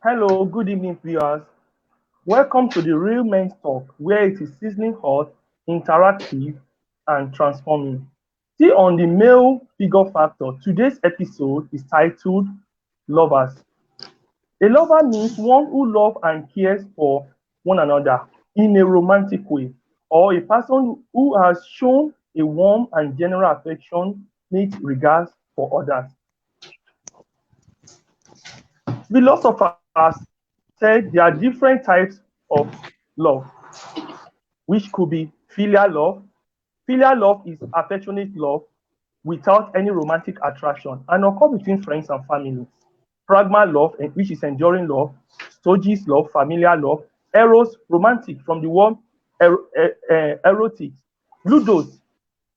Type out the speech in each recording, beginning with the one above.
Hello, good evening, viewers. Welcome to the Real Men's Talk, where it is sizzling hot, interactive, and transforming. Still on the male figure factor, today's episode is titled Lovers. A lover means one who loves and cares for one another in a romantic way, or a person who has shown a warm and general affectionate regards for others. Philosophers said there are different types of love, which could be filial love. Filial love is affectionate love without any romantic attraction and occur between friends and family. Pragma love, which is enduring love. Stogis love, familiar love. Eros, romantic, from the word erotic. Ludos,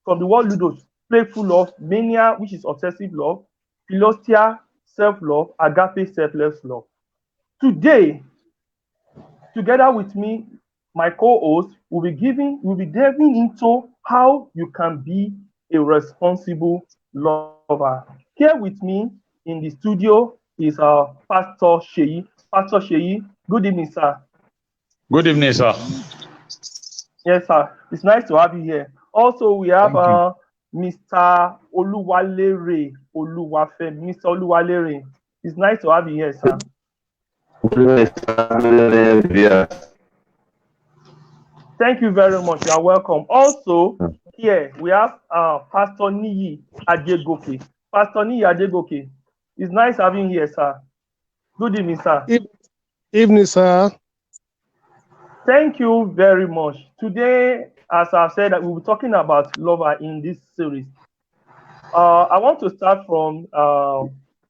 from the word ludos, playful love. Mania, which is obsessive love. Philistia, self-love. Agape, selfless love. Today, together with me, my co-host will be delving into how you can be a responsible lover. Here with me in the studio is Pastor Sheyi. Pastor Sheyi, good evening, sir. Good evening, sir. Yes, sir. It's nice to have you here. Also, we have Thank you. Mr. Oluwafemi. Mr. Oluwalere. It's nice to have you here, sir. Thank you very much. You are welcome. Also, here we have Pastor Niyi Adegoke. Pastor Niyi Adegoke, it's nice having you here, sir. Good evening, sir. Evening, sir. Thank you very much. Today, as I've said, we'll be talking about lover in this series. I want to start from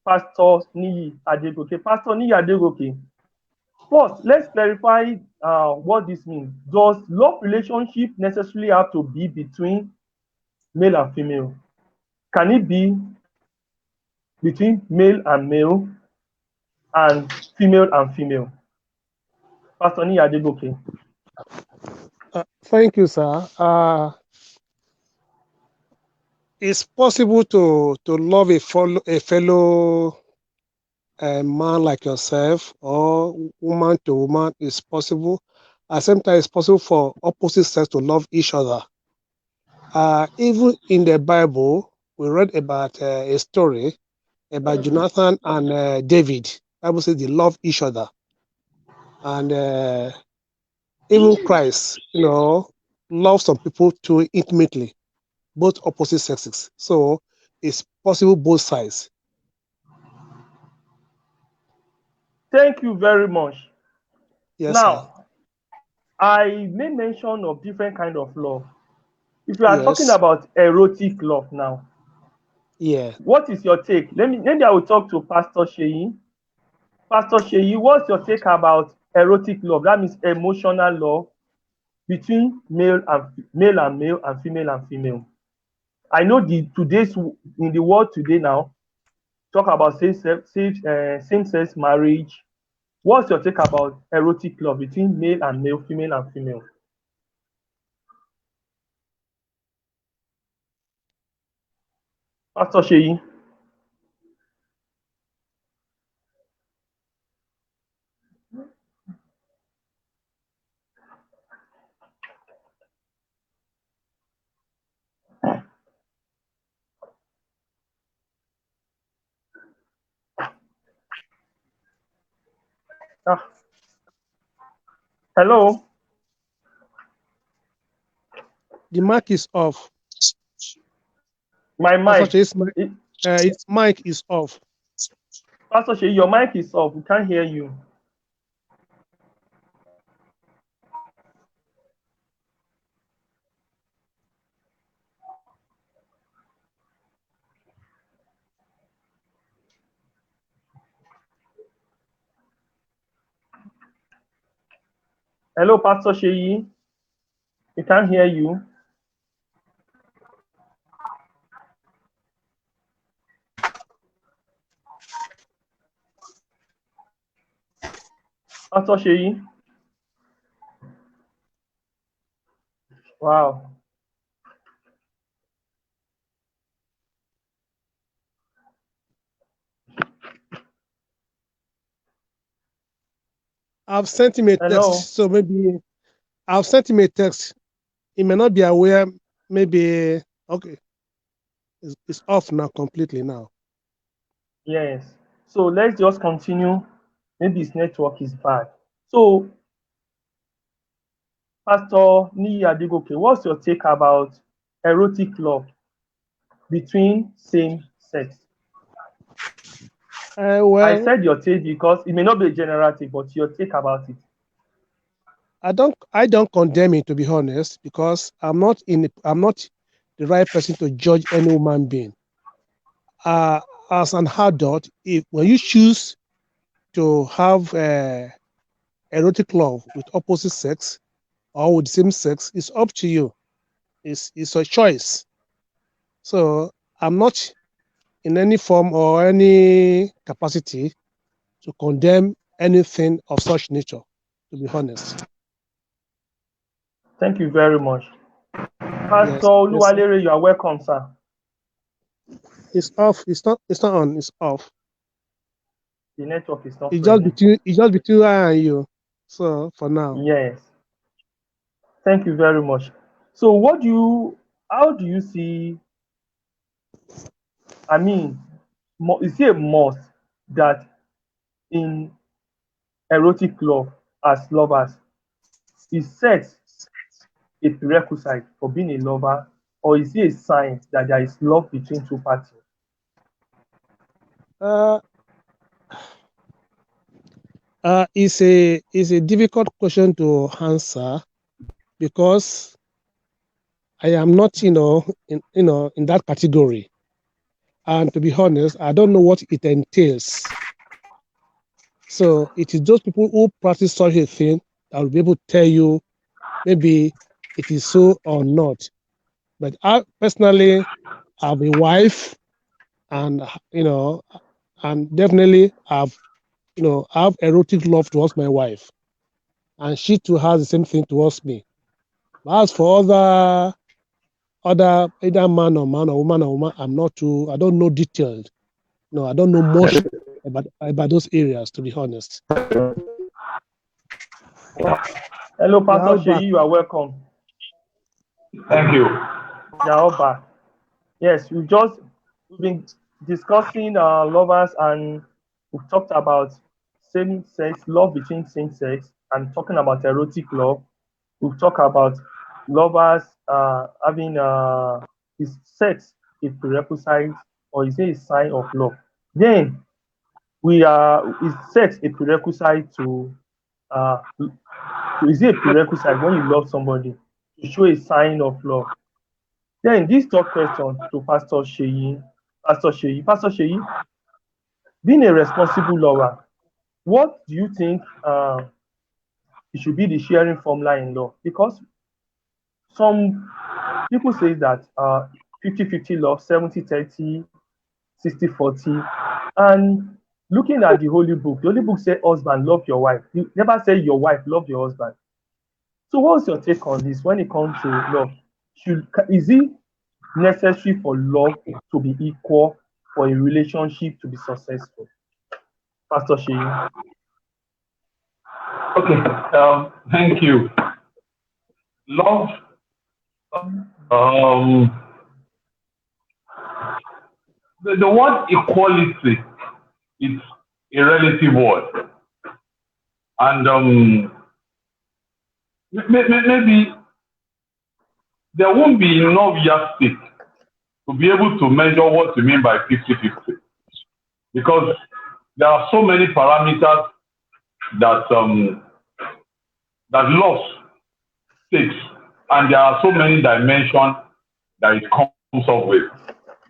Pastor Niyi Adegoke. Pastor Niyi Adegoke, first, let's clarify what this means. Does love relationship necessarily have to be between male and female? Can it be between male and female? Pastor Niyi Adegoke. Thank you, sir. It's possible to love a fellow man like yourself, or woman to woman. Is possible. At the same time, it's possible for opposite sex to love each other. Even in the Bible, we read about a story about Jonathan and David. The Bible says they love each other, and even Christ, loves some people too intimately, both opposite sexes. So it's possible both sides. Thank you very much. Yes, sir. Now, I made mention of different kind of love. If you are talking Yes. about erotic love now, Yeah. what is your take? Maybe I will talk to Pastor Sheyi. Pastor Sheyi, what's your take about erotic love? That means emotional love between male and female and female. I know today's in the world today now talk about same sex marriage. What's your take about erotic love between male and male, female and female? Pastor Sheyi. Ah, hello. The mic is off. My Pastor mic. Chase, Eh, his mic is off. Pastor Sheyi, your mic is off. We can't hear you. Hello, Pastor Sheyi. We can't hear you. Pastor Sheyi. Wow. I've sent him a text, Hello. so maybe I've sent him a text. He may not be aware. Maybe okay, it's off now completely now. Yes. So let's just continue. Maybe his network is bad. So, Pastor Niyi Adegoke, what's your take about erotic love between same sex? I Well, said your take because it may not be a generative, but your take about it. I don't condemn it, to be honest, because I'm not the right person to judge any human being. As an adult, if when you choose to have erotic love with opposite sex or with same sex, it's up to you. It's a choice. So I'm not in any form or any capacity to condemn anything of such nature, to be honest. Thank you very much. Pastor Yes, sir. Oluwalere, you are welcome, sir. It's off. It's not on. It's off. The network is not friendly. It's just between I and you. So for now. Yes. Thank you very much. So how do you see, I mean, is it a must that in erotic love as lovers, is sex a prerequisite for being a lover, or is it a sign that there is love between two parties? Uh it's a difficult question to answer because I am not, in that category. And to be honest, I don't know what it entails. So it is those people who practice such a thing that will be able to tell you maybe it is so or not. But I personally have a wife, and and definitely have erotic love towards my wife, and she too has the same thing towards me. But as for other either man or woman, I don't know detailed. No, I don't know much about those areas, to be honest. Hello, You're Pastor all back. Sheyi, you are welcome. Thank you. You are all back. Yes, we've been discussing lovers, and we've talked about same sex love between same sex and talking about erotic love. We've talked about lovers having is sex a prerequisite, or is it a sign of love? Then is sex a prerequisite to is it a prerequisite when you love somebody to show a sign of love? Then this third question to Pastor Sheyi, being a responsible lover, what do you think it should be the sharing formula in love? Because some people say that 50-50 love, 70-30, 60-40, and looking at the Holy Book says husband love your wife. You never say your wife love your husband. So what's your take on this when it comes to love? Is it necessary for love to be equal for a relationship to be successful? Pastor Sheyi. Okay. Thank you. Love. Um, the word equality is a relative word, and maybe there won't be enough yardstick to be able to measure what you mean by 50-50, because there are so many parameters that that love takes, and there are so many dimensions that it comes up with.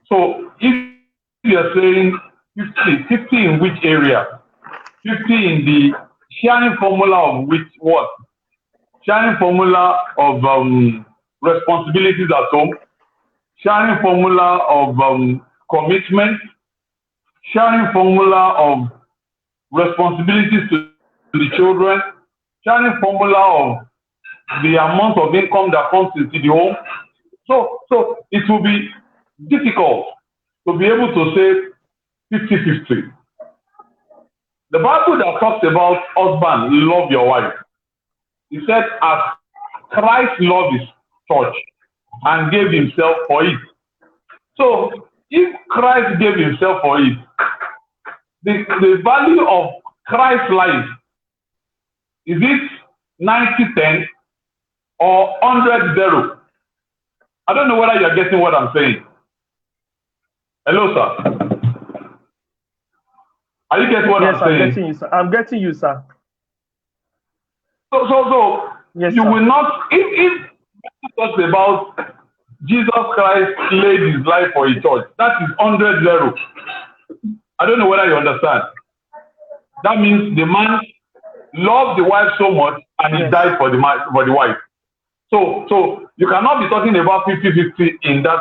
So if you're saying 50 in which area? 50 in the sharing formula of which what? Sharing formula of responsibilities at home, sharing formula of commitment, sharing formula of responsibilities to the children, sharing formula of the amount of income that comes into the home. So it will be difficult to be able to say 50-50. The Bible that talks about husband, love your wife. He said, as Christ loved his church and gave himself for it. So if Christ gave himself for it, the value of Christ's life, is it 90-10 or 100-0? I don't know whether you're getting what I'm saying. Hello, sir. Are you getting what Yes, I'm I'm saying? getting you, sir. I'm getting you, sir. So Yes, you sir. will not, if talks about Jesus Christ laid his life for a church, that is 100-0. I don't know whether you understand. That means the man loved the wife so much and he Yes. died for the wife. So you cannot be talking about 50-50 in that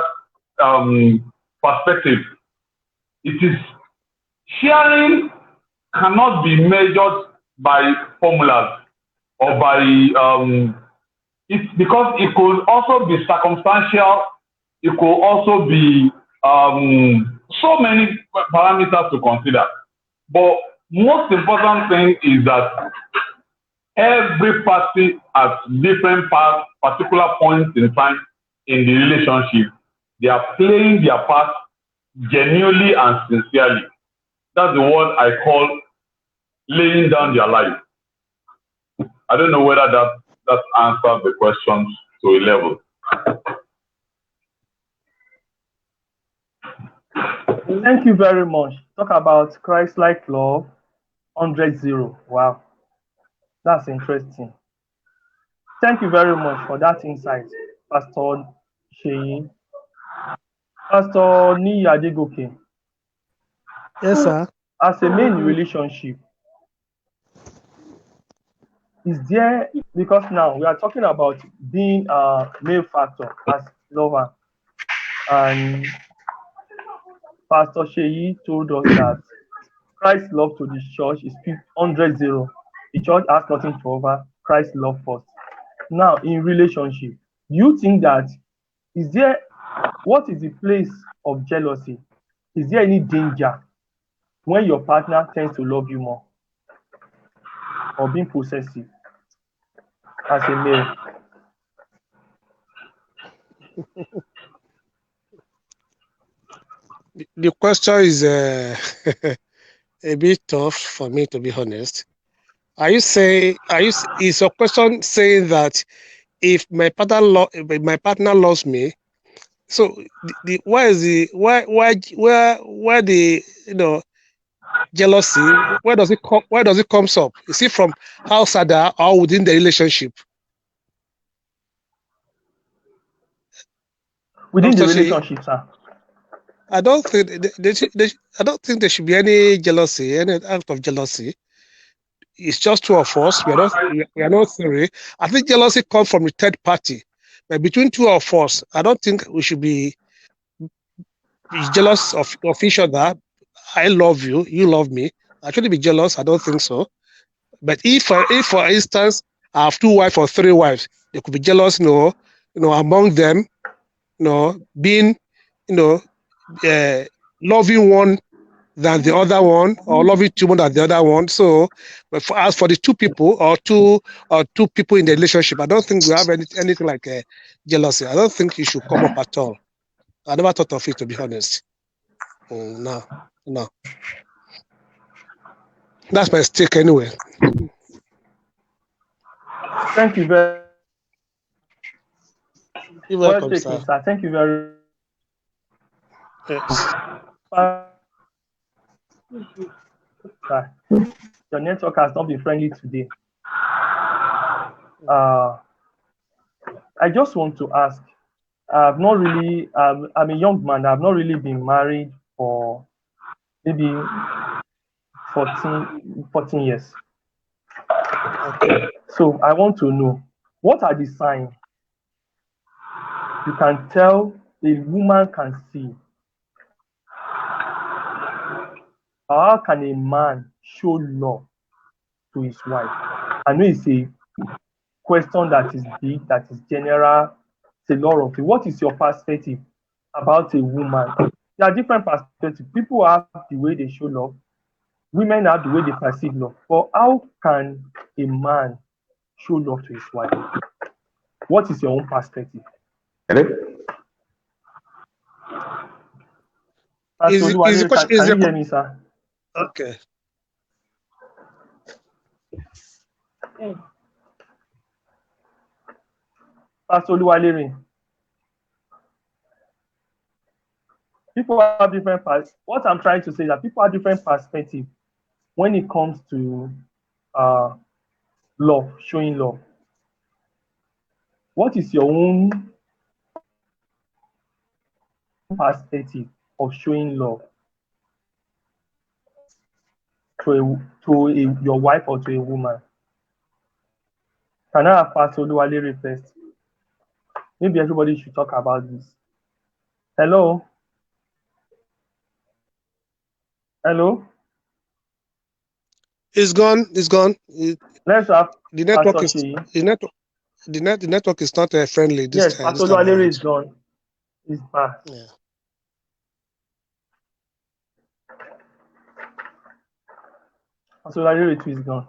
perspective. It is sharing cannot be measured by formulas or by it's because it could also be circumstantial. It could also be so many parameters to consider. But most important thing is that every party at different particular points in time in the relationship, they are playing their part genuinely and sincerely. That's the word I call laying down their life. I don't know whether that answers the questions to a level. Thank you very much. Talk about Christ-like love, 100-0. Wow, that's interesting. Thank you very much for that insight, Pastor Sheyi. Pastor Niyi Adegoke, Yes, sir. as a main relationship, is there, because now we are talking about being a male factor as lover, and Pastor Sheyi told us that Christ's love to the church is 100-0. The church has nothing to offer, Christ's love first. Now, in relationship, do you think that what is the place of jealousy? Is there any danger when your partner tends to love you more or being possessive as a male? The question is a bit tough for me, to be honest. Is your question saying that if my partner loves me, so why the jealousy, where does it comes up? Is it from outside or within the relationship? Within the Dr. Shi, relationship, sir. I don't think I don't think there should be any jealousy, any act of jealousy. It's just two of us. We are not three. I think jealousy comes from the third party. But between two of us, I don't think we should be jealous of each other. I love you, you love me. Actually, be jealous? I don't think so. But if for instance, I have two wives or three wives, they could be jealous, among them, being, loving one than the other one, or loving two more than the other one. So, but as for the two people or two people in the relationship, I don't think we have anything like jealousy. I don't think it should come up at all. I never thought of it, to be honest. No. That's my stake anyway. Thank you very You're well welcome, taken, sir. sir. Thank you very Yes. sir. Your network has not been friendly today. Uh, I just want to ask. I've not really. I'm a young man. I've not really been married for maybe 14 years. Okay. So I want to know, what are the signs you can tell a woman can see? How can a man show love to his wife? I know it's a question that is big, that is general, it's a lot of it. What is your perspective about a woman? There are different perspectives. People have the way they show love. women have the way they perceive love. But how can a man show love to his wife? What is your own perspective? Hello? Pastor Is the Oluwalere, question can you hear me, sir? okay? Pastor Oluwalere, people have different what I'm trying to say is that people have different perspective when it comes to uh, love, showing love. What is your own perspective of showing love to your wife or to a woman? Can I have Pastor Oluwalere first? Maybe everybody should talk about this. Hello? Hello? It's gone. It's gone. Let's have The Pastor network is Sheyi. the network is not friendly Yes, this Pastor time Oluwalere around. is gone. He's back. Yeah. Pastor Oluwalere too is gone.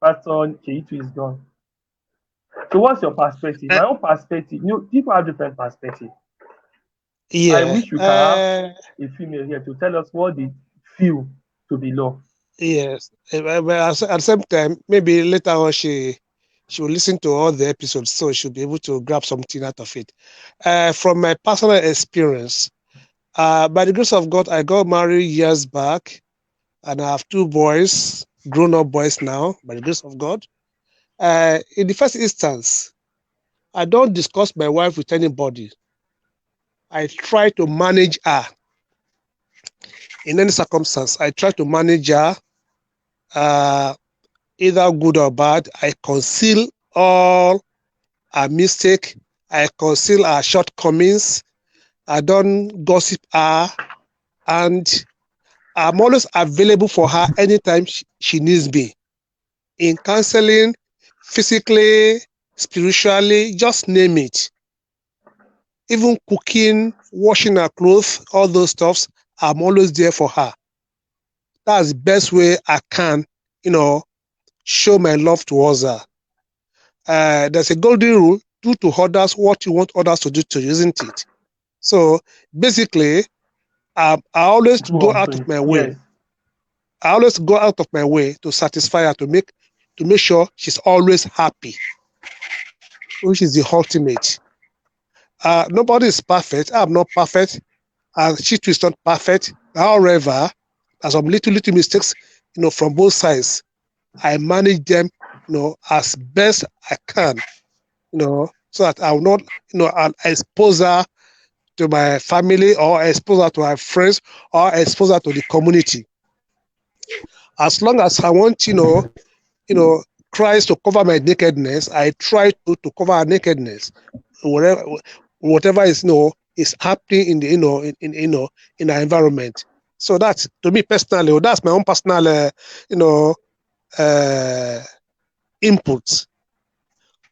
Pastor Sheyi too is gone. So what's your perspective? Uh, My own perspective, people have different perspective. I yeah. wish we can have a female here to tell us what they feel to be loved. Yes. But at the same time, maybe later on she will listen to all the episodes, so she'll be able to grab something out of it. From my personal experience, by the grace of God, I got married years back, and I have two boys, grown-up boys now, by the grace of God. In the first instance, I don't discuss my wife with anybody. I try to manage her in any circumstance. I try to manage her, either good or bad. I conceal all her mistake. I conceal her shortcomings. I don't gossip her, and I'm always available for her anytime she needs me in counseling, physically, spiritually, just name it. Even cooking, washing her clothes, all those stuffs, I'm always there for her. That's the best way I can, show my love towards her. There's a golden rule: do to others what you want others to do to you, isn't it? So basically, I always Go go on, out of please. my way. Yes. I always go out of my way to satisfy her, to make sure she's always happy, which is the ultimate. Nobody is perfect. I'm not perfect, and she too is not perfect. However, there's some little mistakes, from both sides. I manage them, as best I can, so that I will not, I'll expose her to my family, or expose her to my friends, or expose her to the community. As long as I want, you know, Christ to cover my nakedness, I try to cover her nakedness. Whatever is, is happening in the, in our environment. So that's, to me personally, that's my own personal, uh, input.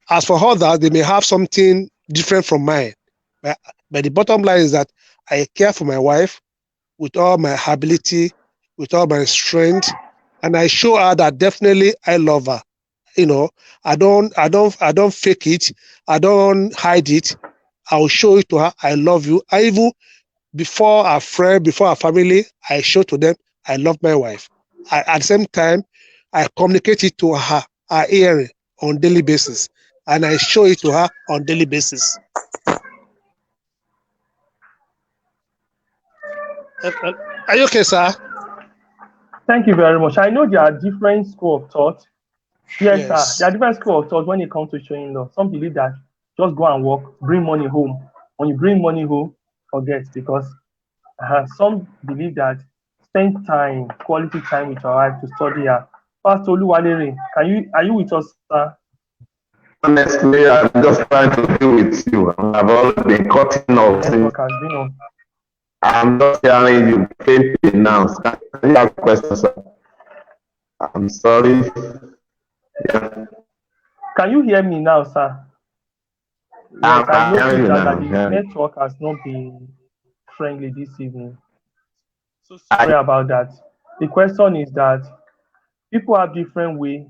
As for others, they may have something different from mine. But, but the bottom line is that I care for my wife with all my ability, with all my strength, and I show her that definitely I love her. I don't fake it. I don't hide it. I'll show it to her. I love you. I even, before our friend, before our family, I show to them I love my wife. At the same time, I communicate it to her hearing on daily basis, and I show it to her on daily basis. Are you okay, sir? Thank you very much. I know there are different school of thought. Yes, sir. There are Yes. different school of thought when it comes to showing love. Some believe that just go and work, bring money home. When you bring money home, forget, because some believe that spend time, quality time with your wife to study her. Pastor Oluwalere, are you with us, sir? Honestly, I'm just trying to deal with you. I've already been cutting The off since. network has been on. I'm just hearing you faintly now. Can you have a question, sir? I'm sorry. Yeah. Can you hear me now, sir? Yes, I I'm hearing noticed you that, now. that I'm the hearing you. network has not been friendly this evening. So I sorry about that. The question is that people have different way.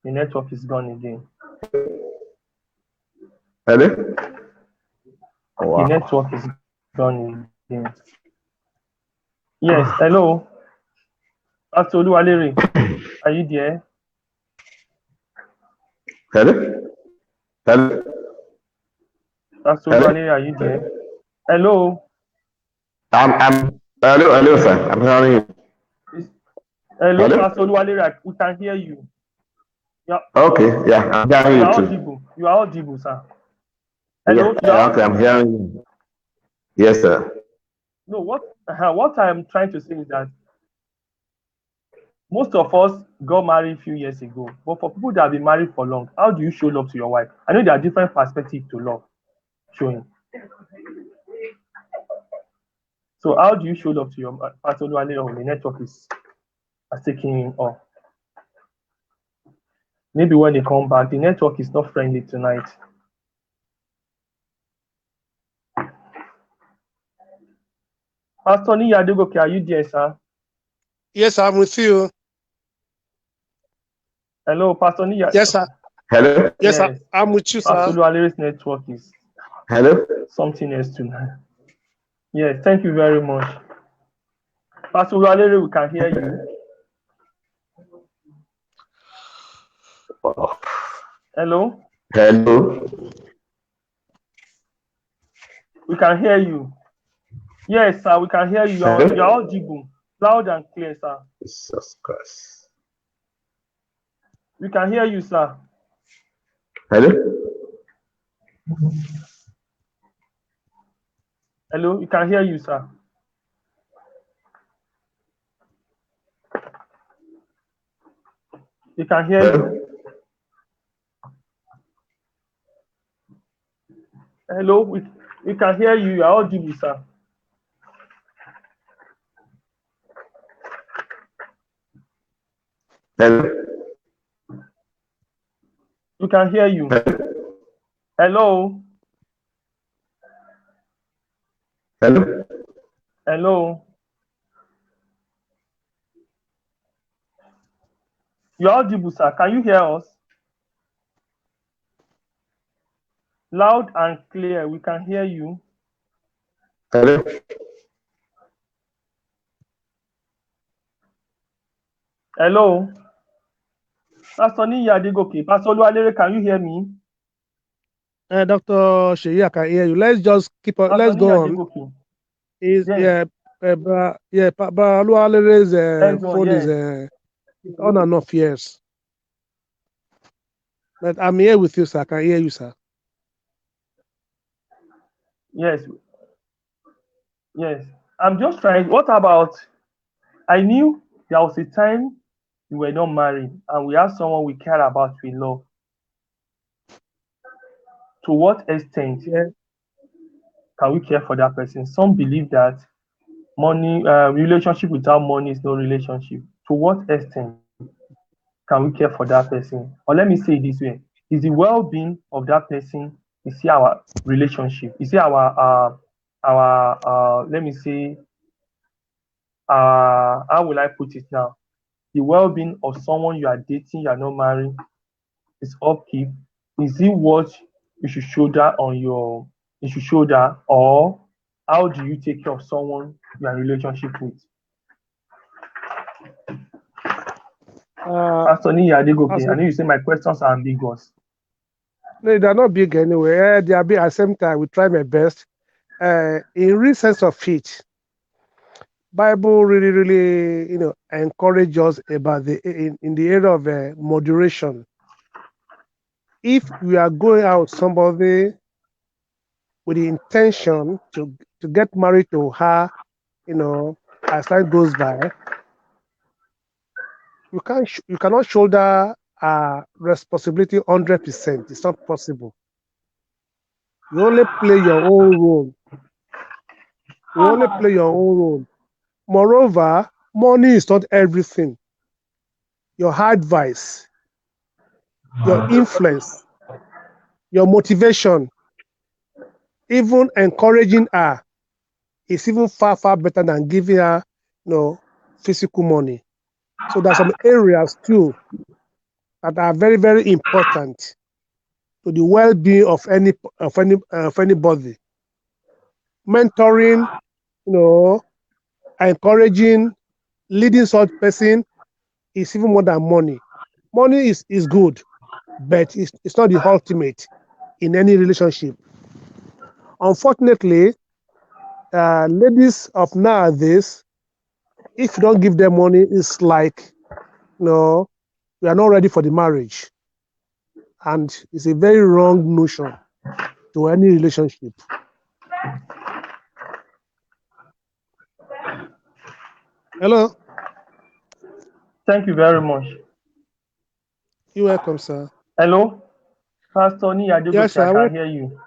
The network is gone again. Hello? Oh, The wow. network is gone again. Yes, hello. Pastor Oluwalere, are you there? Hello? Hello? Pastor Hello? Oluwalere, are you there? Hello. Hello, sir. I'm hearing you. Hello, Hello? Pastor Oluwalere, we can hear you. Yeah, Okay, yeah, I'm hearing you you are too. audible. You are audible, sir. Hello, you Yeah, are okay, I'm audible. hearing you. Yes, sir. No, what I'm trying to say is that most of us got married a few years ago, but for people that have been married for long, how do you show love to your wife? I know there are different perspectives to love showing. So how do you show love to your Pastor Oluwalere when the network is taking him off? Maybe when they come back, the network is not friendly tonight. Pastor Niyi Adegoke, are you there, sir? Yes, I'm with you. Hello, Pastor Niyi. Yes, sir. Hello? Yes, Yes. I'm with you, Pastor sir. Oluwalere's network is Hello? something else tonight. Yes, thank you very much. Pastor Oluwalere, we can hear you. Oh. Hello? Hello? We can hear you. Yes, sir, we can hear you. Hello? You're audible, loud and clear, sir. Jesus Christ. We can hear you, sir. Hello? Hello, we can hear you, sir. We can hear Hello? you. Hello, we can hear you. You're audible, sir. Hello? We can hear you. Hello? Hello? Hello? You're audible, sir. Can you hear us? Loud and clear. We can hear you. Hello? Hello? Pastor Niyi Adegoke. Pastor Oluwalere, can you hear me? Dr. Sheyi, I can hear you. Let's just keep on. Pastor Let's Niyi go on. Adegoke. Is Yes. Oluwalere's Let's go. phone Yes. is on and off. Yes, but I'm here with you, sir. I can hear you, sir. Yes. Yes. I'm just trying. What about? I knew there was a time we were not married and we have someone we care about, we love. To what extent Yeah. can we care for that person? Some believe that money, relationship without money is no relationship. To what extent can we care for that person? Or let me say it this way: is the well-being of that person? Is it our relationship? Is it our let me say how will I put it now? The well-being of someone you are dating, you are not married, is upkeep. Is it what you should shoulder on your you should shoulder, or how do you take care of someone you are in relationship with? Uh, Pastor Niyi Adegoke, as I a, know you say my questions are ambiguous. no, they're not big anyway. They are big at the same time. We try my best. In real sense of it, Bible really, encourage us about in the area of moderation. If we are going out with somebody with the intention to get married to her, as time goes by, you cannot shoulder responsibility 100%. It's not possible. You only play your own role. You only play your own role. Moreover, money is not everything. Your advice, your influence, your motivation, even encouraging her is even far, far better than giving her, physical money. So there's some areas too that are very, very important to the well-being of anybody. Mentoring, encouraging, leading such person is even more than money. Money is good, but it's not the ultimate in any relationship. Unfortunately, ladies of nowadays, if you don't give them money, it's like, we are not ready for the marriage. And it's a very wrong notion to any relationship. Hello, Thank you very much. you're welcome, sir. Hello, Pastor Ni Yes, Adegoke, I sir. can hear you.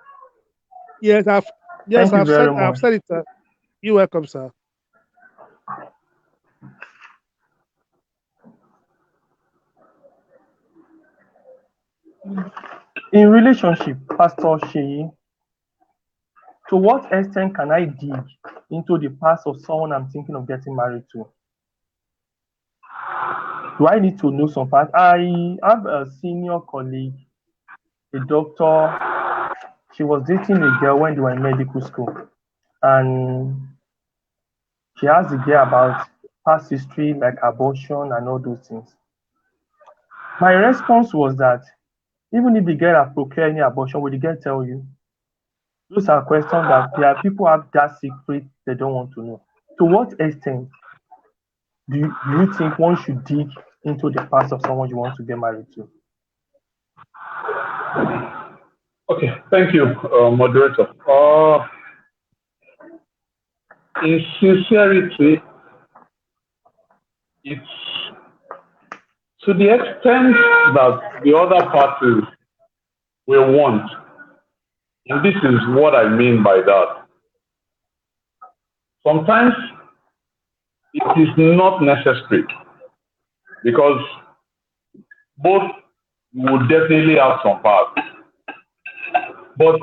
Yes, Thank you I've very I've much. said it, sir. You're welcome, sir. In relationship, Pastor Sheyi, to what extent can I dig into the past of someone I'm thinking of getting married to? Do I need to know some part? I have a senior colleague, a doctor. She was dating a girl when they were in medical school, and she asked the girl about past history, like abortion and all those things. My response was that even if the girl have procured any abortion, will the girl tell you? Those are questions that there are people have that secret they don't want to know. To what extent do you think one should dig into the past of someone you want to get married to? Okay, thank you, moderator. In sincerity, it's to the extent that the other parties will want, and this is what I mean by that. Sometimes it is not necessary because both will definitely have some part. But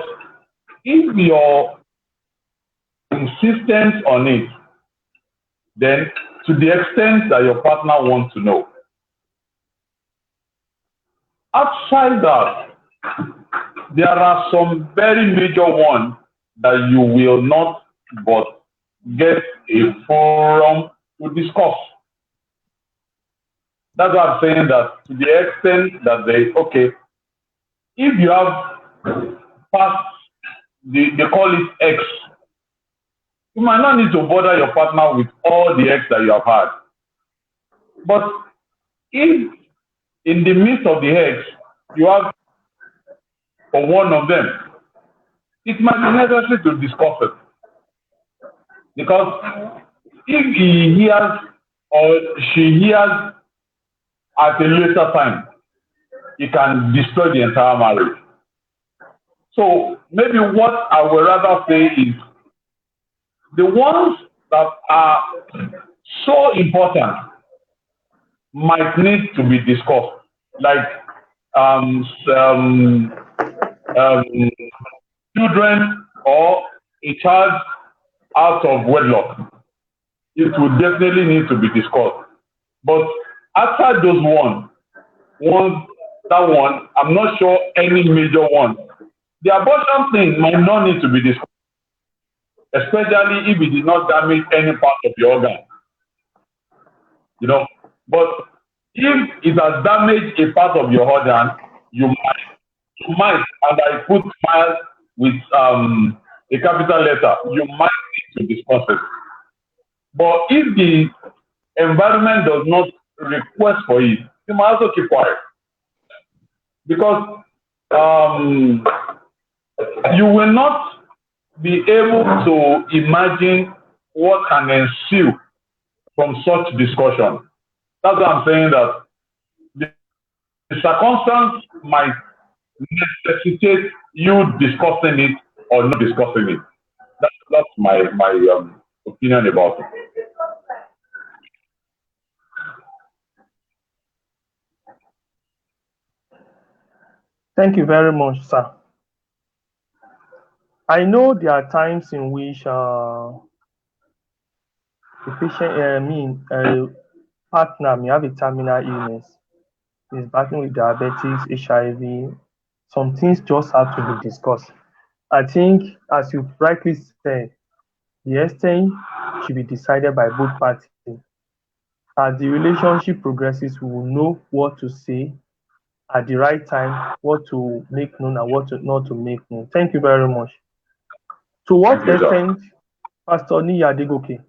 if you're insistent on it, then to the extent that your partner wants to know. Outside that, there are some very major ones that you will not but get a forum to discuss. That's why I'm saying that to the extent that if you have past, they call it X, you might not need to bother your partner with all the X that you have had. But if in the midst of the X, you have for one of them, it might be necessary to discuss it. Because if he hears or she hears at a later time, it can destroy the entire marriage. So maybe what I would rather say is the ones that are so important might need to be discussed, like children or a child out of wedlock. It would definitely need to be discussed. But after those that one, I'm not sure any major one. The abortion thing might not need to be discussed, especially if it did not damage any part of the organ. But if it has damaged a part of your organ, you might, and I put mild with a capital letter, you might need to discuss it. But if the environment does not request for it, you might also keep quiet. Because you will not be able to imagine what can ensue from such discussion. That's why I'm saying that the circumstance might necessitate you discussing it or not discussing it. That's my opinion about it. Thank you very much, sir. I know there are times in which a patient, a partner may have a terminal illness, is battling with diabetes, HIV. Some things just have to be discussed. I think, as you rightly said, the extent should be decided by both parties. As the relationship progresses, we will know what to say at the right time, what to make known and what to not to make known. Thank you very much. To Thank what you, sir. extent, Pastor Niyi Adegoke,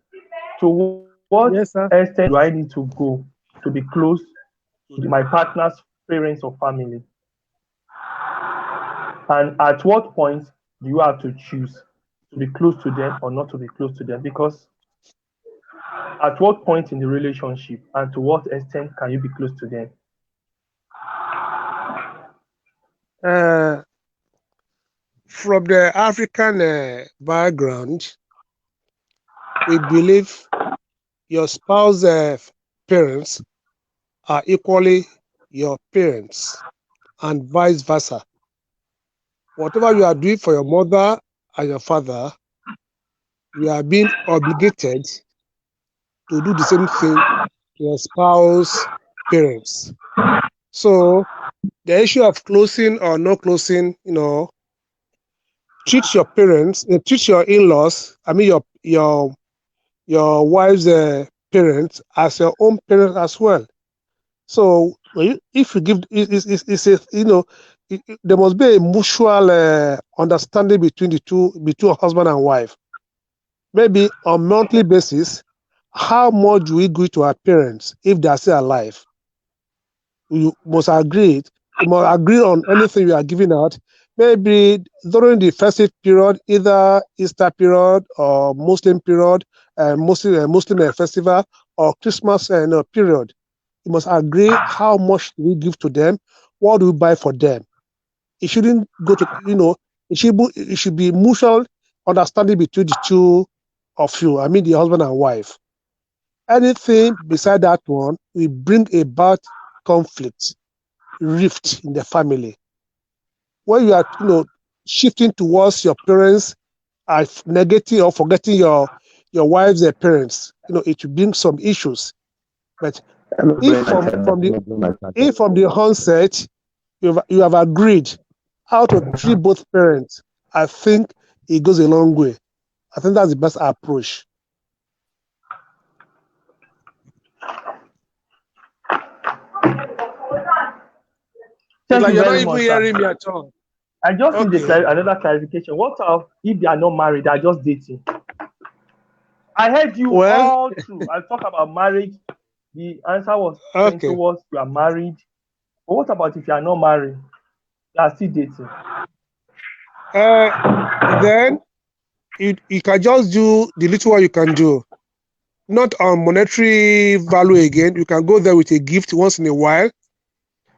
to what Yes, sir. extent do I need to go to be close to my partner's parents or family? And at what point do you have to choose to be close to them or not to be close to them? Because at what point in the relationship and to what extent can you be close to them? Uh, from the African background, we believe your spouse parents are equally your parents and vice versa. Whatever you are doing for your mother and your father, you are being obligated to do the same thing to your spouse parents. So the issue of closing or not closing, treat your parents, treat your in-laws, I mean your wife's parents as your own parents as well. So if you give, it's a, there must be a mutual understanding between between husband and wife. Maybe on monthly basis, how much do we give to our parents if they are still alive? You must agree. You must agree on anything you are giving out. Maybe during the festive period, either Easter period or Muslim period, Muslim festival or Christmas no, period. You must agree how much do we give to them, what do we buy for them. It shouldn't go to, it should be mutual understanding between the two of you, I mean the husband and wife. Anything beside that one will bring about conflict, rift in the family. When you are, shifting towards your parents, negating or forgetting your wife's parents, it will bring some issues. But I'm not if playing my chat. I'm not playing my chat. from the onset you have agreed how to treat both parents, I think it goes a long way. I think that's the best approach. It's Thank like you you're not very even much, sir. hearing me at all. I just need Okay. another clarification. What if they are not married, they are just dating? I heard you Well, all through. I talk about marriage. The answer was trend okay. towards you are married. But what about if you are not married? You are still dating. Then you can just do the little one you can do. Not on monetary value again. You can go there with a gift once in a while.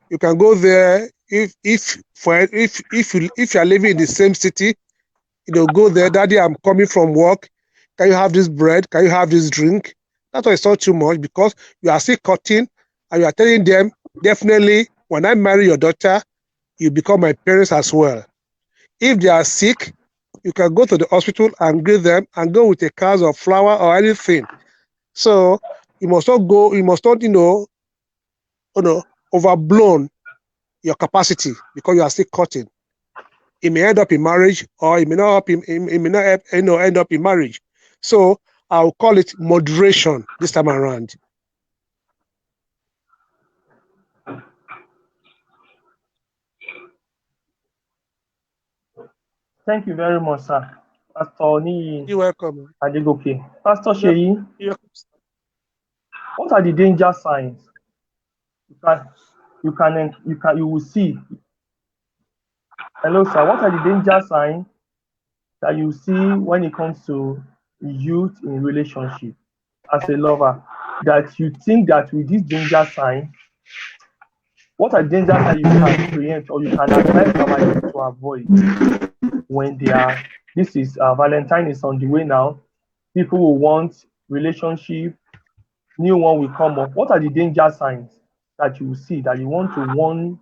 You can go there if you are living in the same city, go there, daddy, I'm coming from work. Can you have this bread? Can you have this drink? That's why it's not too much because you are still cutting and you are telling them, definitely, when I marry your daughter, you become my parents as well. If they are sick, you can go to the hospital and greet them and go with a card of flour or anything. So you must not go, you must not, overblown your capacity because you are still cutting. It may end up in marriage or it may not end up in marriage. So I'll call it moderation this time around. Thank you very much, sir. Pastor Ni You're welcome. Adegoke. Pastor Yep. Sheyi, what are the danger signs? You will see. Hello, sir. What are the danger signs that you see when it comes to youth in relationship as a lover? That you think that with this danger sign, what are the danger signs you can preempt or you can advise our youth to avoid when they are? This is Valentine is on the way now. People will want relationship, new one will come up. What are the danger signs that you see that you want to warn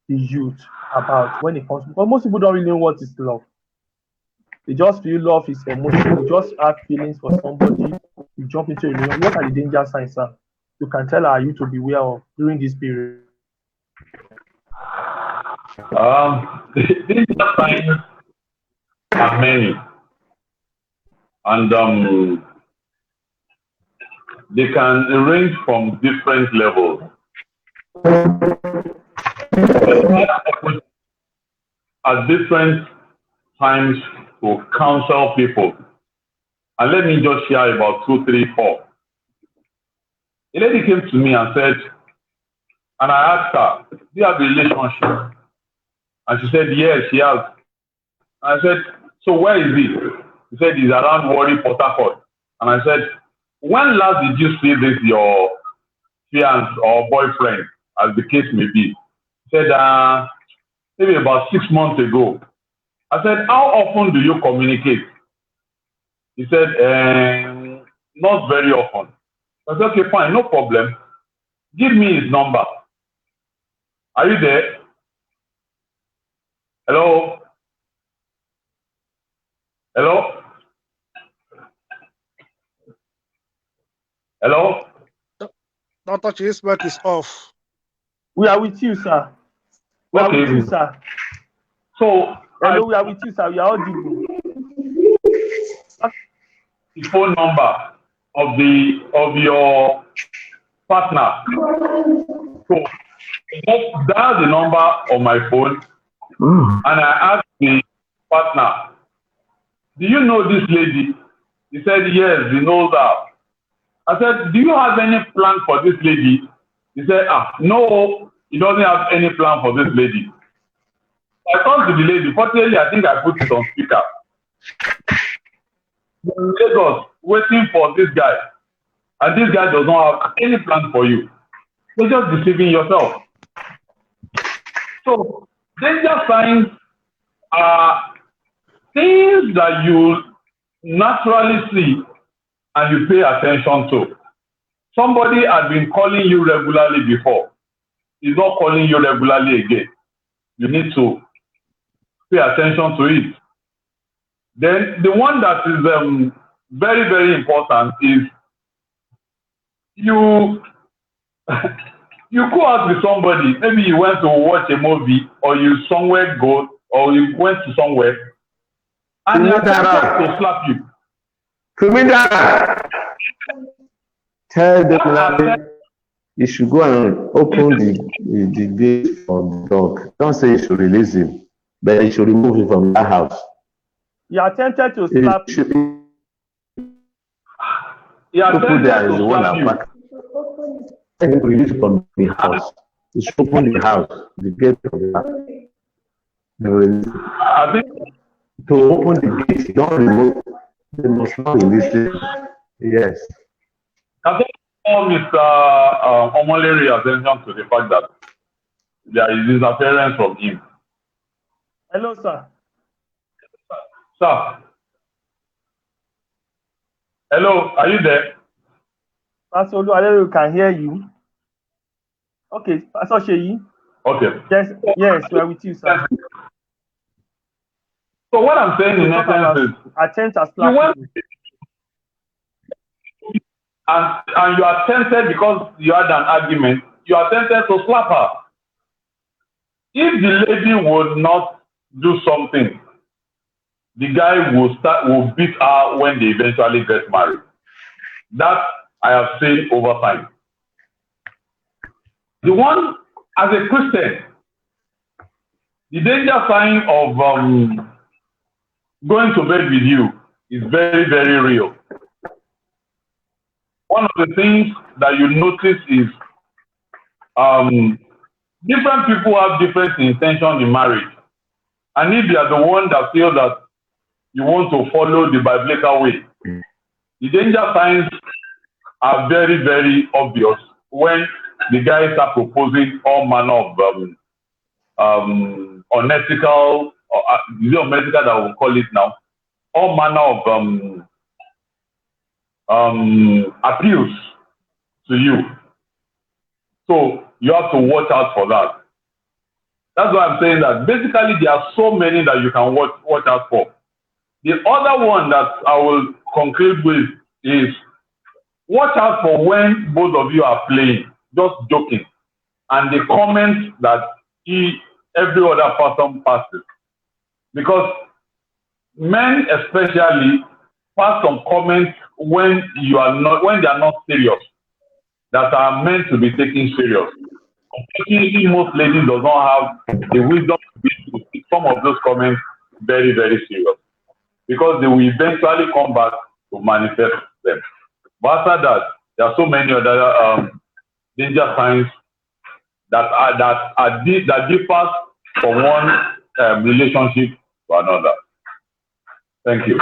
the youth about when it comes? Because most people don't really know what is love. They just feel love is emotion. You just have feelings for somebody. You jump into a relationship. What are the danger signs, sir? You can tell our youth to beware of during this period. These signs are many, and they can range from different levels. At different times to counsel people. And let me just share about 2, 3, 4. A lady came to me and said, and I asked her, do you have a relationship? And she said, yes, she has. And I said, so where is he? She said, he's around Warri, Port Harcourt. And I said, when last did you see this, your fiance or boyfriend, as the case may be? She said, maybe about 6 months ago. I said, how often do you communicate? He said, not very often. I said, okay, fine, no problem. Give me his number. Are you there? Hello? Hello? Hello? Dr. Chismet is off. We are with you, sir. We are with you, sir. So, hello, we are with you, sir. We are audible. The phone number of your partner. So just dial the number on my phone, and I asked the partner, do you know this lady? He said, yes, he knows her. I said, do you have any plan for this lady? He said, no, he doesn't have any plan for this lady. I talked to the lady. Fortunately, I think I put it on speaker. In Lagos, waiting for this guy, and this guy does not have any plan for you. You're just deceiving yourself. So, danger signs are things that you naturally see and you pay attention to. Somebody had been calling you regularly before. He's not calling you regularly again. You need to pay attention to it. Then the one that is very, very important is you you go out with somebody. Maybe you went to watch a movie, or you somewhere go, or you went to somewhere, and he attempted to slap you. Tell them that you should go and open the gate for the dog. Don't say you should release him, but you should remove him from that house. You attempted to slap you. He attempted to slap you. And release from the house. You should open the house, the gate of the house. I think to open the gate, you don't remove. They must not release it. Yes. I think Mr. Omoleri attention to the fact that there is interference from him. Hello, sir. Sir. Hello, are you there? Pastor Olu, can hear you. Okay, Pastor Sheyi. Okay. Yes, we are with you, sir. So what I'm saying in essence is, attempt at slapping. And you are tempted because you had an argument. You are tempted to slap her. If the lady would not do something, the guy will beat her when they eventually get married. That I have seen over time. The one, as a Christian, the danger sign of going to bed with you is very, very real. One of the things that you notice is different people have different intentions in marriage. And if you are the one that feels that you want to follow the biblical way, the danger signs are very, very obvious when the guys are proposing all manner of unethical, or is it unethical that we'll call it now, all manner of appeals to you. So you have to watch out for that. That's why I'm saying that basically there are so many that you can watch out for. The other one that I will conclude with is watch out for when both of you are playing, just joking, and the comments that every other person passes. Because men especially pass some comments when they are not serious, that are meant to be taken serious. Unfortunately, most ladies does not have the wisdom to be able to take some of those comments very, very serious, because they will eventually come back to manifest them. But after that, there are so many other danger signs that differs from one relationship to another. Thank you.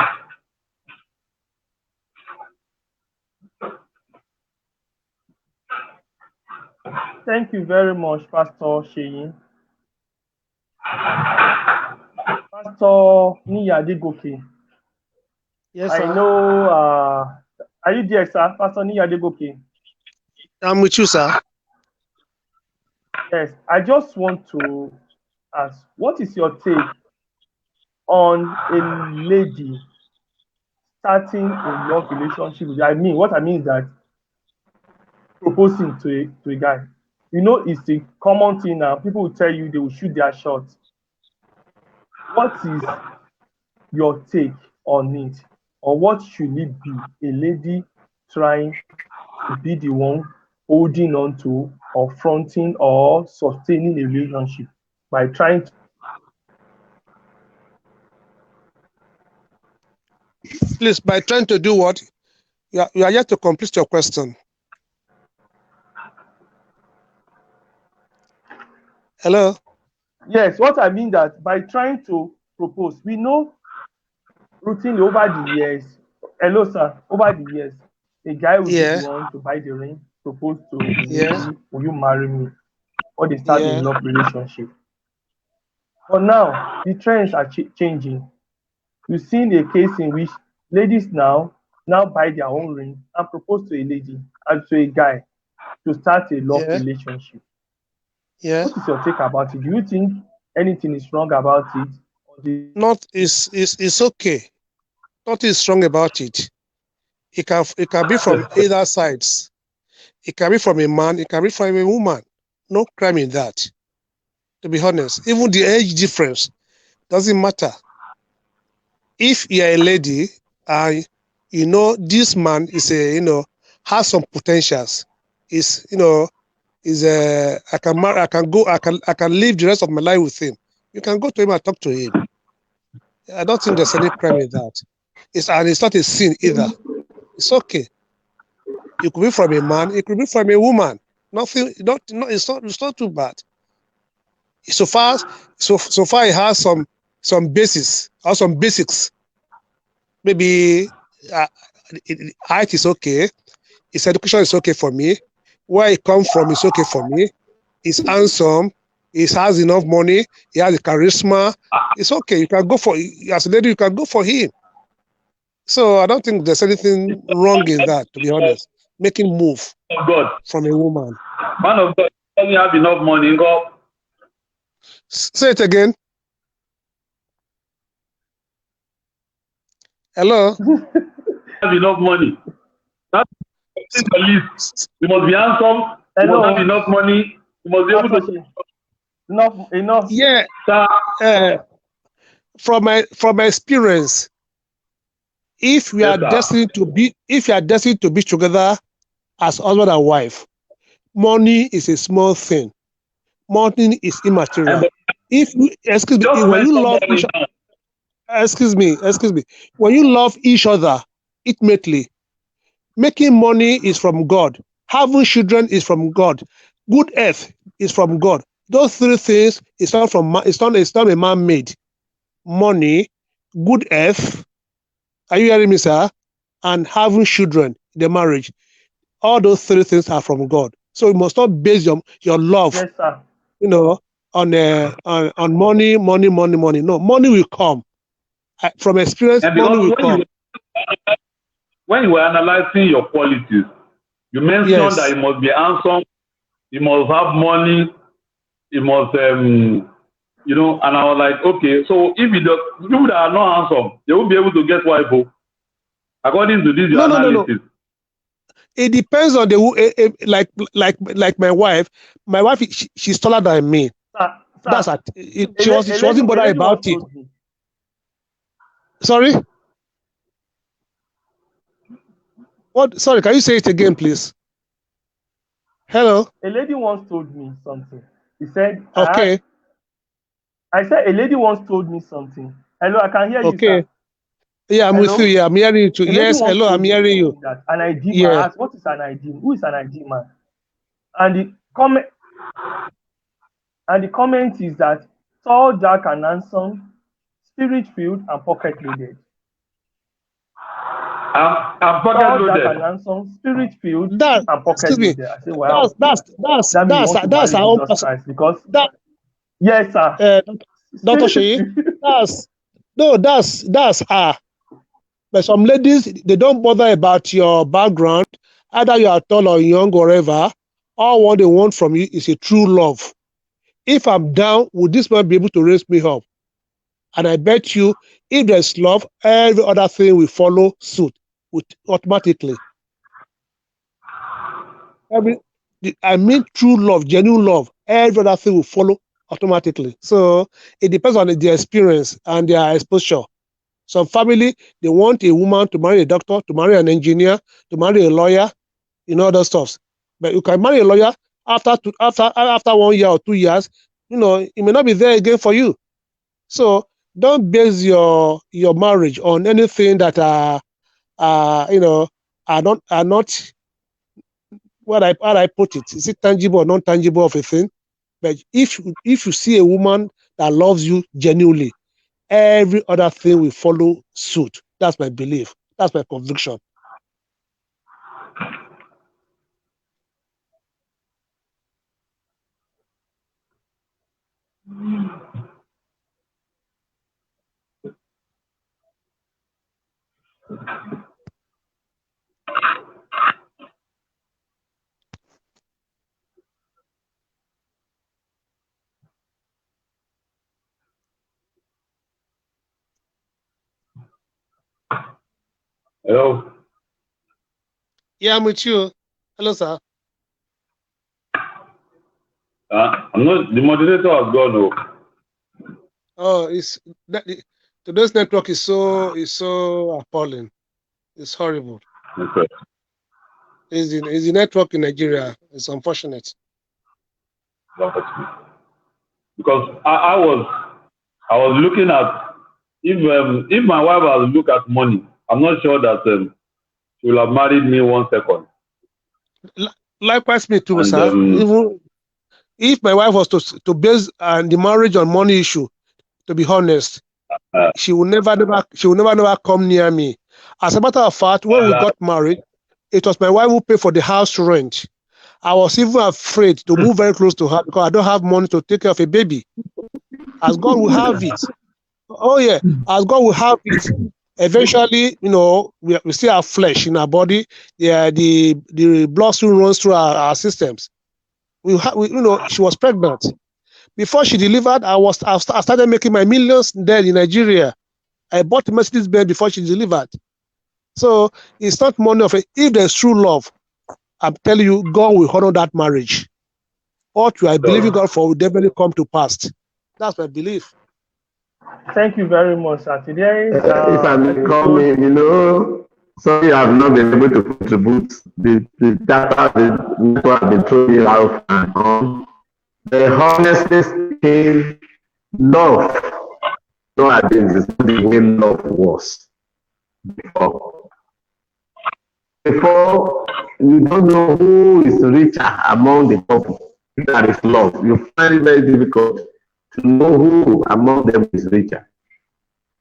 Thank you very much, Pastor Sheyi. Pastor Niyadegoke. Yes, I sir. know, are you there, sir? Pastor Niyadegoke. I'm with you, sir. Yes, I just want to ask, what is your take on a lady starting a love relationship with you? What I mean is that proposing to a guy. You know, it's a common thing now. People will tell you they will shoot their shot. What is your take on it? Or what should it be? A lady trying to be the one holding on to or fronting or sustaining a relationship by trying to. Please, by trying to do what? You are yet to complete your question. Hello? Yes, what I mean that by trying to propose, we know routinely over the years, hello sir, over the years, a guy will be the Yeah, one to buy the ring, propose to the yeah, lady, will you marry me? Or they start a yeah, love relationship. But now, the trends are changing. You've seen a case in which ladies now buy their own ring and propose to a lady and to a guy to start a love yeah, relationship. yeah. What is your take about it? Do you think anything is wrong about it? Not is okay. Nothing is wrong about it. It can be from either sides. It can be from a man, it can be from a woman. No crime in that. To be honest, even the age difference doesn't matter. If you're a lady and you know this man is has some potentials, is I can marry, I can live the rest of my life with him. You can go to him and talk to him. I don't think there's any crime in that. It's not a sin either. It's okay. It could be from a man, it could be from a woman. Nothing, it's not too bad. So far it has some basis or some basics. Maybe height is okay. His education is okay for me. Where he comes from is okay for me. He's handsome. He has enough money. He has the charisma. It's okay. You can go for, as a lady, you can go for him. So I don't think there's anything wrong in that, to be honest. Making move from a woman. Man of God, doesn't have enough money. Go. Say it again. Hello? Have enough money. That's the list. You must be handsome. You Hello? must have enough money. You must be able to. Enough. Yeah. From my experience, if we are destined to be together as husband and wife, money is a small thing. Money is immaterial. If you, excuse me, when you love each other, excuse me, when you love each other intimately, making money is from God. Having children is from God. Good health is from God. Those three things is not from it's not a man made. Money, good health. Are you hearing me, sir? And having children, the marriage. All those three things are from God. So you must not base your love, yes, sir, on money. No, money will come. From experience, money will come. When you were analyzing your qualities, you mentioned that you must be handsome, you must have money, you must You know, and I was like, okay, so if it does, people that are not handsome, they won't be able to get wife, according to this your No. analysis. It depends on like my wife. My wife, she's taller than me. That's Sir, it. She wasn't a bothered lady about once it. told me. Sorry. What? Sorry. Can you say it again, please? Hello. A lady once told me something. He said, Okay. I said, a lady once told me something. Hello, I can hear you, Okay. sir. Yeah, I'm with you. Hello? Yeah, I'm hearing you too. A lady Yes. once Hello. I'm told me hearing you. something that an ideal man. Yeah. I asked, what is an ideal? Who is an ideal man? And the comment is that tall, dark, and handsome, spirit-filled, and pocket-loaded. I'm pocket Tall, dark, and loaded. handsome, spirit-filled, That. and Excuse me. pocket-loaded. I say, wow. That means you want to That's marry our own Jesus person. Christ because, That. yes, sir. Dr. Sheyi. That's her. But some ladies, they don't bother about your background, either you are tall or young or whatever. All what they want from you is a true love. If I'm down, would this man be able to raise me up? And I bet you, if there's love, every other thing will follow suit automatically. I mean true love, genuine love, every other thing will follow automatically. So it depends on their experience and their exposure. Some family, they want a woman to marry a doctor, to marry an engineer, to marry a lawyer, other stuff. But you can marry a lawyer after 1 year or 2 years, it may not be there again for you. So don't base your marriage on anything that are not what I put it. Is it tangible or non-tangible of a thing? But if you see a woman that loves you genuinely, every other thing will follow suit. That's my belief. That's my conviction. Hello. Yeah, I'm with you. Hello, sir. I'm not. The moderator has gone. Oh, today's network is so appalling. It's horrible. Okay. It's the network in Nigeria. It's unfortunate. Because I was looking at if my wife has looked at money, I'm not sure that she will have married me 1 second. Likewise, me too, And sir. Even if my wife was to base the marriage on money issue, to be honest, she will never come near me. As a matter of fact, when we got married, it was my wife who paid for the house rent. I was even afraid to move very close to her because I don't have money to take care of a baby. As God will have it. Oh yeah, as God will have it. Eventually, we still have flesh in our body. Yeah, the blood still runs through our systems. She was pregnant. Before she delivered, I started making my millions there in Nigeria. I bought a Mercedes Benz before she delivered. So it's not money of it. If there's true love, I'm telling you, God will honor that marriage. What I believe God for will definitely come to pass. That's my belief. Thank you very much, sir. Today, If I may come in, sorry I've not been able to contribute. The data, the network have been throwing out and on. The honestly speaking, love nowadays is not the way love was before. Before, you don't know who is richer among the couple. That is love. You find it very difficult to know who among them is richer.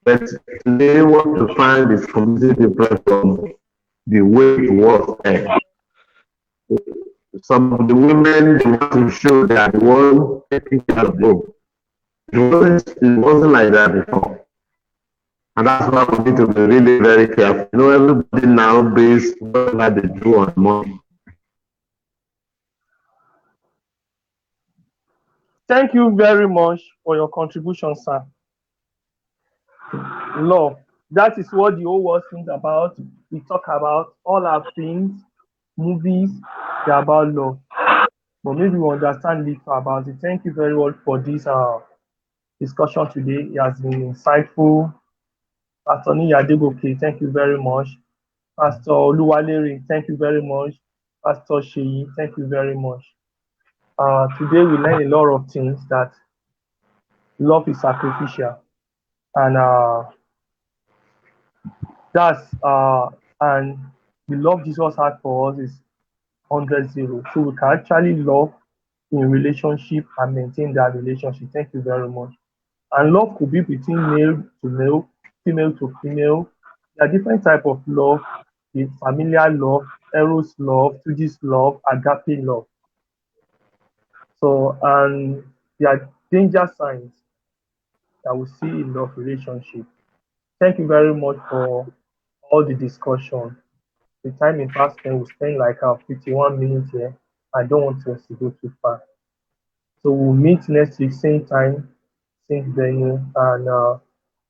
But they want to find this completely different from the way it was then. Some of the women they want to show that they want taking care of home. It wasn't like that before. And that's why we need to be really very careful. Everybody now base whatever they do on money. Thank you very much for your contribution, sir. Love. That is what the whole world thinks about. We talk about all our things, movies, they're about love. But maybe we understand little about it. Thank you very much for this discussion today. It has been insightful. Pastor Niyadegoke, thank you very much. Pastor Oluwalere, thank you very much. Pastor Sheyi, thank you very much. Today we learned a lot of things that love is sacrificial, and and the love Jesus had for us is 100-0. So we can actually love in relationship and maintain that relationship. Thank you very much. And love could be between male to male, female to female. There are different types of love: the familial love, eros love, Tudi's love, agape love. So, and there are danger signs that we see in love relationship. Thank you very much for all the discussion. The time in past spent, we spent like 51 minutes here. I don't want us to go too far. So we'll meet next week, same time, same venue. And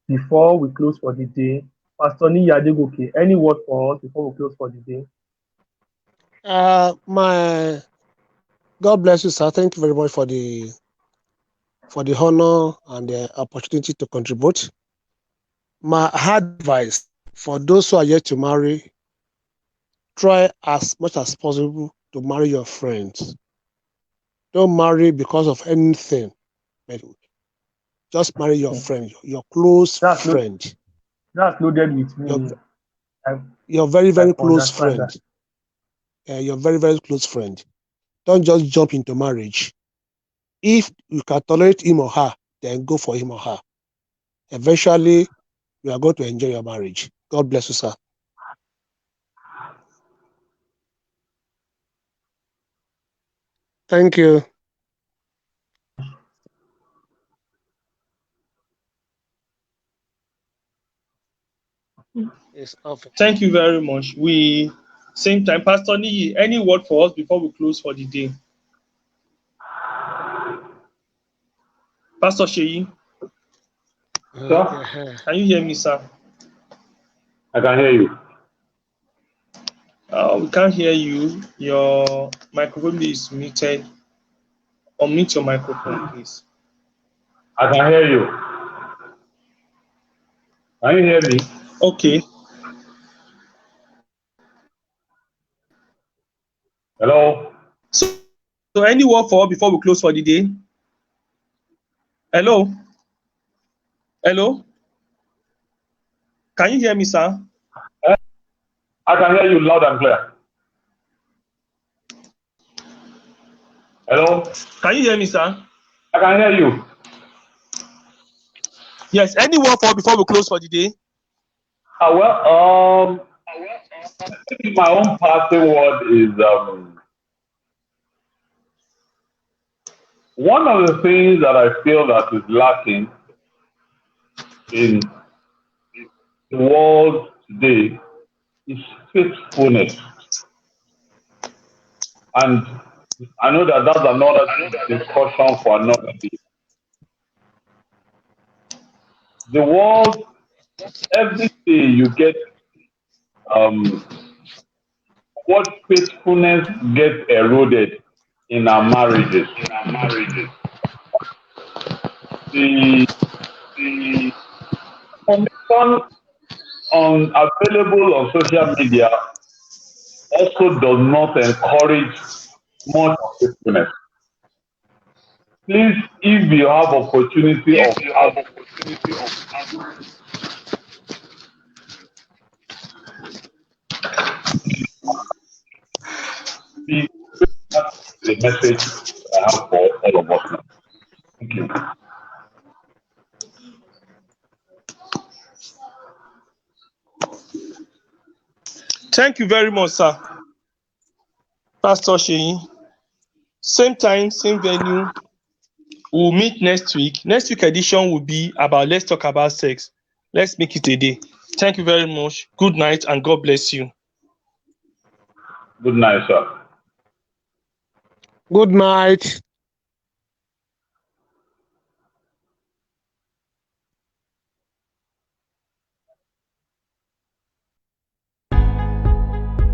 before we close for the day, Pastor Niyadegoke, any word for us before we close for the day? My God bless you, sir. Thank you very much for the honor and the opportunity to contribute. My advice for those who are yet to marry, try as much as possible to marry your friends. Don't marry because of anything, but just marry your friend, your close friend. That's loaded with me. Your very, very close friend. Your very, very close friend. Don't just jump into marriage. If you can tolerate him or her, then go for him or her. Eventually, you are going to enjoy your marriage. God bless you, sir. Thank you. Thank you very much. Same time, Pastor Niyi, any word for us before we close for the day? Pastor Sheyi. Sir? Can you hear me, sir? I can hear you. We can't hear you. Your microphone is muted. Unmute your microphone, please. I can hear you. Can you hear me? Okay. Hello? So any word for before we close for the day? Hello? Hello? Can you hear me, sir? I can hear you loud and clear. Hello? Can you hear me, sir? I can hear you. Yes, any word for before we close for the day? Well, my own passing word is one of the things that I feel that is lacking in the world today is faithfulness. And I know that that's another discussion for another day. The world, every day you get what faithfulness gets eroded in our marriages. The information available on social media also does not encourage much faithfulness. Please, if you have opportunity the message I have for all of us now. Thank you. Thank you very much, sir. Pastor Sheyi. Same time, same venue. We'll meet next week. Next week edition will be about Let's Talk About Sex. Let's make it a day. Thank you very much. Good night and God bless you. Good night, sir. Good night.